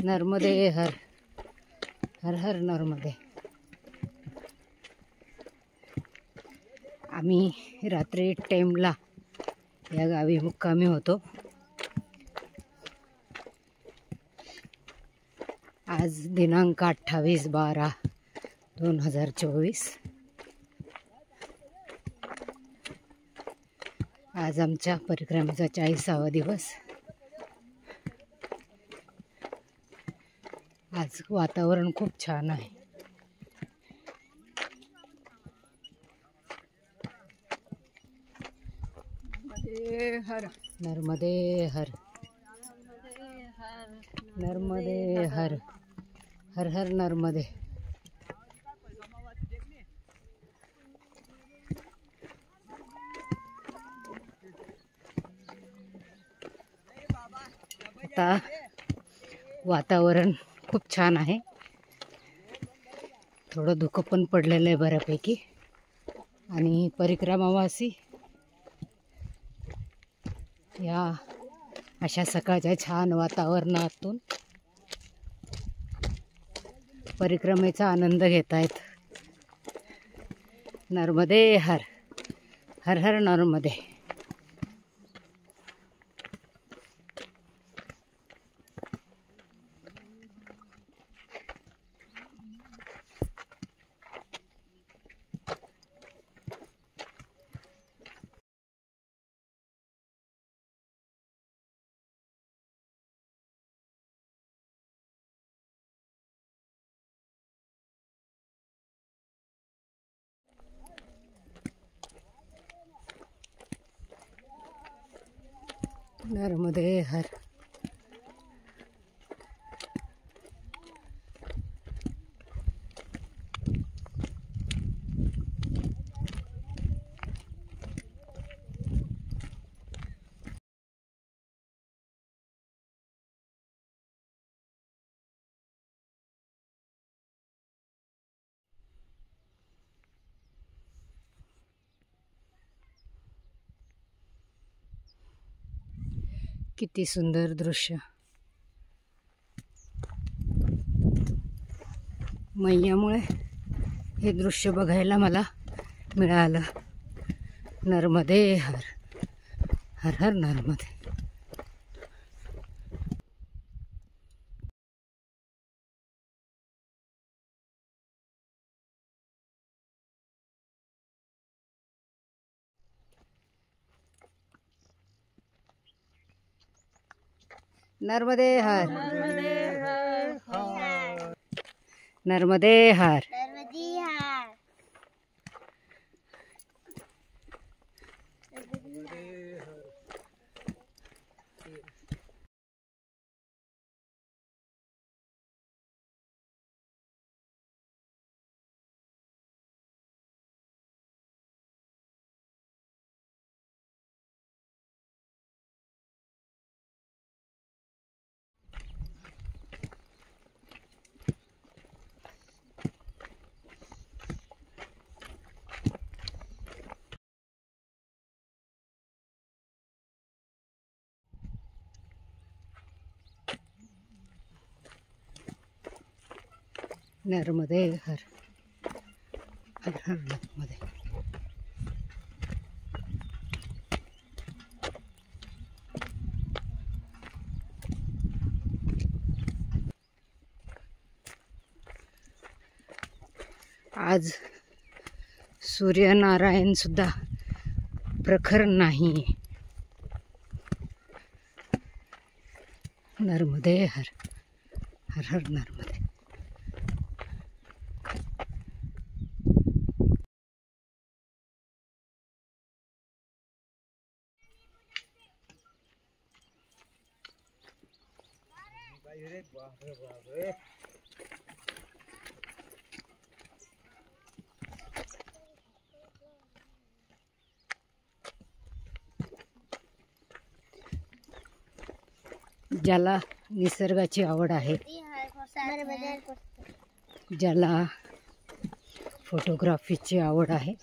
नर्मदे हर हर हर नर्मदे। आम्ही रात्री टाइमला या गावी मुक्कामी होतो। आज दिनांक 28/12/2024। आज आमच्या परिक्रमेचा 40वा दिवस। आज वातावरण खूप छान आहे। नर्मदे हर नर्मदे हर हर हर नर्मदे। आता वातावरण खूप छान आहे। थोडं धुकं पण पडलेलं आहे बऱ्यापैकी। आणि परिक्रमावासी या अशा सकाळच्या छान वातावरणातून परिक्रमेचा आनंद घेत आहेत। नर्मदे हर हर हर नर्मदे। नर्मदे हर किती सुंदर दृश्य। मैयामुळे हे दृश्य बघायला मला मिळालं। नर्मदे हर हर हर नर्मदे। नर्मदे हर नर्मदे हर। नर्मदे हर हर हर नर्मदे। आज सूर्यनारायण सुद्धा प्रखर नाही। नर्मदे हर हर हर नर्मदे। ज्याला निसर्गाची आवड आहे, ज्याला फोटोग्राफीची आवड आहे,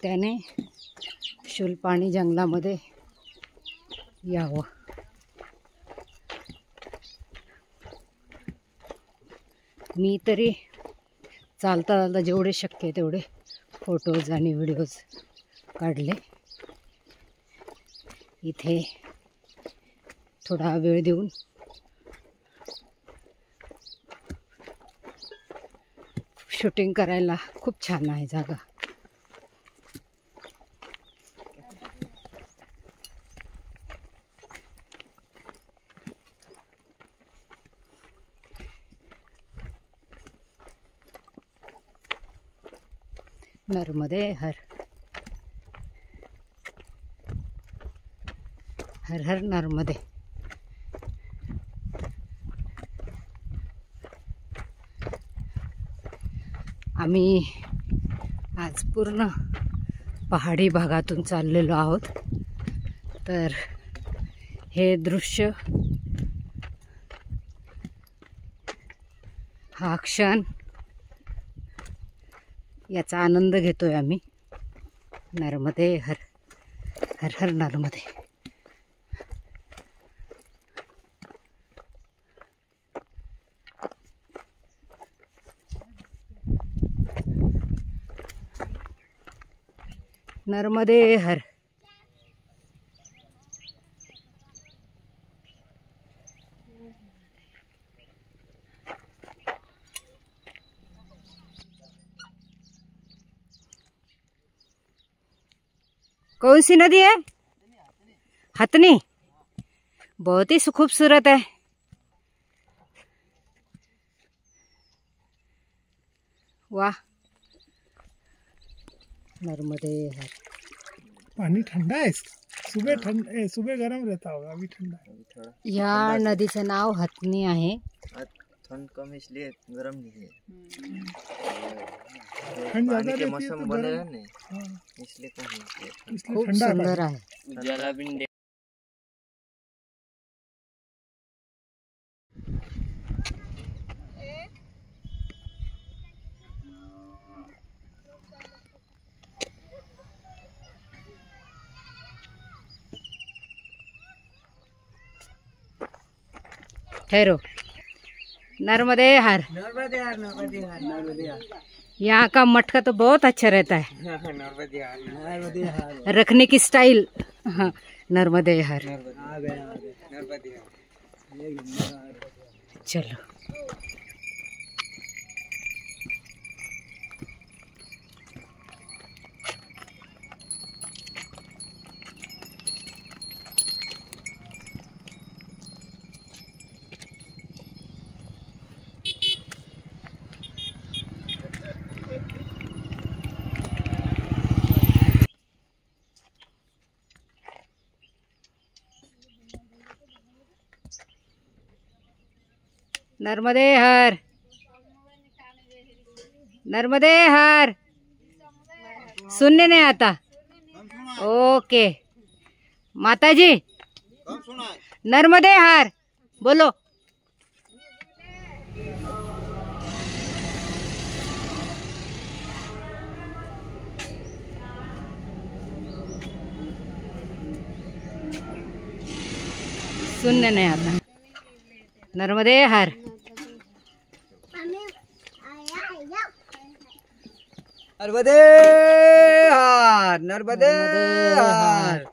त्याने शूलपाणी जंगलामध्ये यावं। मी तरी चालता चालता जेवढे शक्य तेवढे फोटोज आणि व्हिडिओज काढले. इथे थोडा वेळ देऊन शूटिंग करायला खूप छान आहे जागा. नर्मदे हर हर हर नर्मदे. आम्ही आज पूर्ण पहाडी भागातून चाललेलो आहोत. तर हे दृश्य, हा क्षण याचा आनंद घेतोय आम्ही. नर्मदे हर हर हर नर्मदे. नर्मदे हर. कौन सी नदी है? हथनी. बहुत ही खूबसूरत है. वाह. नर्मदे हर. पानी ठंडा है. सुबह गर्म रहता होगा, अभी ठंडा है. या नदीचं नाव हथनी आहे. ठंड कम इसलिए गर्म नहीं है. ठंड ज्यादा पानी के रहती है मौसम तो बने गर्म. हैं ना, इसलिए कम है. इसलिए खूप ठंडा सुंदर पानी. आहे. उजाला भी ठहरो. नर्मदे हर. नर्मदे हर, नर्मदे हर, नर्मदे हर. यहाँ का मटका तो बहुत अच्छा रहता है. नर्मदे हर, नर्मदे हर. रखने की स्टाइल. हाँ, नर्मदे हर. नर्मदे हर. चलो. नर्मदे हर. नर्मदे हर. सुनने नहीं आता. ओके. माताजी नर्मदे हर बोलो. सुनने नहीं आता. नर्मदे हर. नर्मदे हर, नर्मदे हर.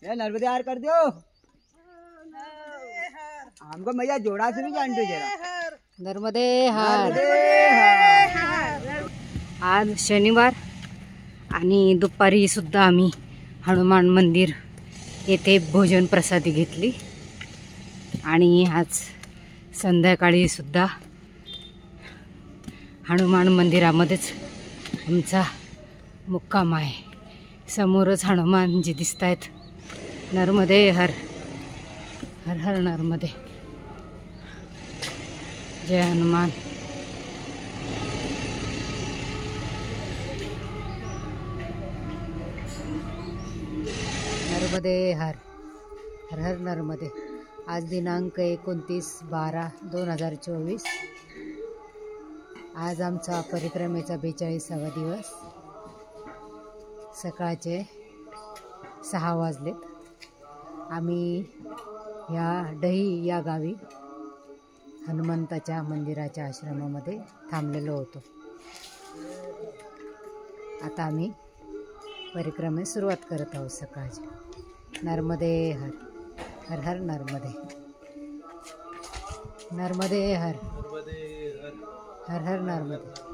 ये नर्मदे हर कर दो. हमको मैया जोड़ा से भी जान दो जरा. नर्मदे हर. आज शनिवार आणि दुपारी सुद्धा आम्ही हनुमान मंदिर येथे भोजन प्रसादी घेतली. आणि आज संध्याकाळी सुद्धा हनुमान मंदिरामध्येच आमचा मुक्काम आहे. समोरच हनुमानजी दिसत आहेत. नर्मदे हर हर हर नर्मदे. जय हनुमान. नर्मदे हर हर हर नर्मदे. आज दिनांक 29/12/2024. आज आमचा परिक्रमेचा 42वा दिवस. सकाळचे 6 वाजलेत. आम्ही ह्या डही या गावी हनुमंताच्या मंदिराच्या आश्रमामध्ये थांबलेलो होतो. आता आम्ही परिक्रमेस सुरुवात करत आहोत सकाळची. नर्मदे हर, हर हर नर्मदे, नर्मदे हर, हर हर नर्मदे.